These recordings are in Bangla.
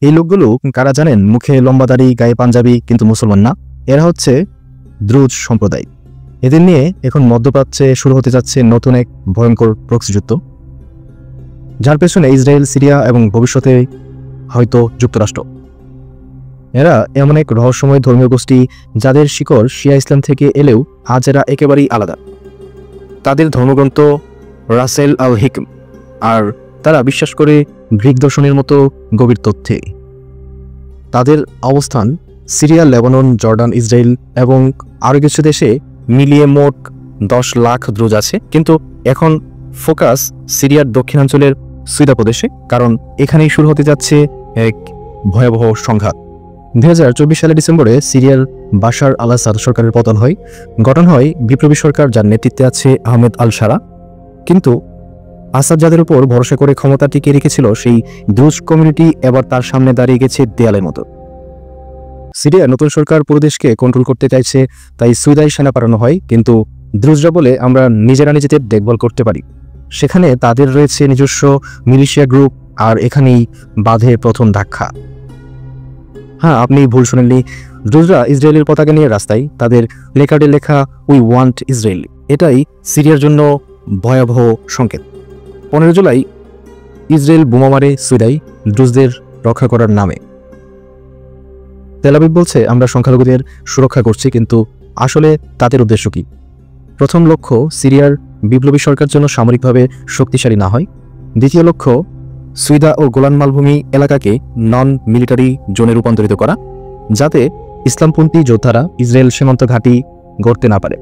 এই লোকগুলো কারা জানেন? মুখে লম্বা দাড়ি, গায়ে পাঞ্জাবি, কিন্তু মুসলমান না। এরা হচ্ছে দ্রুজ সম্প্রদায়। এদের নিয়ে এখন মধ্যপ্রাচ্যে শুরু হতে যাচ্ছে নতুন এক ভয়ঙ্কর প্রক্সি যুদ্ধ, যার পেছনে ইসরায়েল, সিরিয়া এবং ভবিষ্যতে হয়তো যুক্তরাষ্ট্র। এরা এমন এক রহস্যময় ধর্মীয় গোষ্ঠী যাদের শিকড় শিয়া ইসলাম থেকে এলেও আজ এরা একেবারেই আলাদা। তাদের ধর্মগ্রন্থ রাসেল আল হিকম, আর তারা বিশ্বাস করে গ্রিক দর্শনের মতো গভীর তথ্যে। তাদের অবস্থান সিরিয়া, লেবানন, জর্ডান, ইসরায়েল এবং আরও কিছু দেশে মিলিয়ে মোট 10 লাখ দ্রুজ আছে। কিন্তু এখন ফোকাস সিরিয়ার দক্ষিণাঞ্চলের সুইদা প্রদেশে, কারণ এখানেই শুরু হতে যাচ্ছে এক ভয়াবহ সংঘাত। 2024 সালের ডিসেম্বরে সিরিয়ার বাশার আল আসাদ সরকারের পতন হয়। গঠন হয় বিপ্লবী সরকার, যার নেতৃত্বে আছে আহমেদ আল সারা। কিন্তু আসাদ যাদের উপর ভরসা করে ক্ষমতা টিকিয়ে রেখেছিল, সেই দ্রুজ কমিউনিটি এবার তার সামনে দাঁড়িয়ে গেছে দেয়ালের মতো। সিরিয়া নতুন সরকার পুরো দেশকে কন্ট্রোল করতে চাইছে, তাই সুইদায় সেনা পাঠানো হয়। কিন্তু দ্রুজরা বলে, আমরা নিজেরা নিজেদের দেখভাল করতে পারি। সেখানে তাদের রয়েছে নিজস্ব মিলিশিয়া গ্রুপ, আর এখানেই বাঁধে প্রথম ধাক্কা। হ্যাঁ, আপনি ভুল শুনেননি। দ্রুজরা ইসরায়েলের পতাকা নিয়ে রাস্তায়, তাদের লেখাটে লেখা উই ওয়ান্ট ইসরায়েল। এটাই সিরিয়ার জন্য ভয়াবহ সংকেত। 15 জুলাই ইসরায়েল বোমা মারে সুইদায় দ্রুজদের রক্ষা করার নামে। তেল আবিব বলছে, আমরা সংখ্যালঘুদের সুরক্ষা করছি, কিন্তু আসলে তাদের উদ্দেশ্য কি? প্রথম লক্ষ্য সিরিয়ার বিপ্লবী সরকার যেন সামরিকভাবে শক্তিশালী না হয়। দ্বিতীয় লক্ষ্য সুইদা ও গোলান মালভূমি এলাকাকে নন মিলিটারি জোনে রূপান্তরিত করা, যাতে ইসলামপন্থী যোদ্ধারা ইসরায়েল সীমান্ত ঘাঁটি গড়তে না পারে।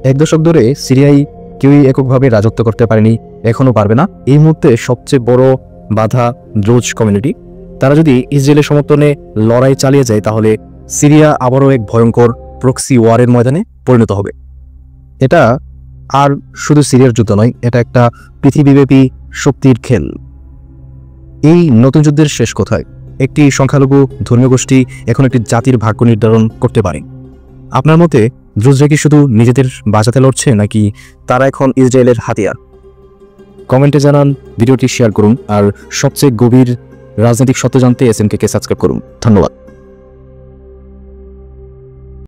1 দশক ধরে সিরিয়ায় কেউই এককভাবে রাজত্ব করতে পারেনি, এখনও পারবে না। এই মুহূর্তে সবচেয়ে বড় বাধা দ্রুজ কমিউনিটি। তারা যদি ইসরায়েলের সমর্থনে লড়াই চালিয়ে যায়, তাহলে সিরিয়া আবারও এক ভয়ঙ্কর প্রক্সি ওয়ারের ময়দানে পরিণত হবে। এটা আর শুধু সিরিয়ার যুদ্ধ নয়, এটা একটা পৃথিবীব্যাপী শক্তির খেল। এই নতুন যুদ্ধের শেষ কোথায়? একটি সংখ্যালঘু ধর্মীয় গোষ্ঠী এখন একটি জাতির ভাগ্য নির্ধারণ করতে পারে। আপনার মতে দ্রুজরা কি শুধু নিজেদের বাঁচাতে লড়ছে, নাকি তারা এখন ইসরায়েলের হাতিয়ার? কমেন্টে জানান, ভিডিওটি শেয়ার করুন, আর সবচেয়ে গভীর রাজনৈতিক সত্য জানতে SMK কে সাবস্ক্রাইব করুন। ধন্যবাদ।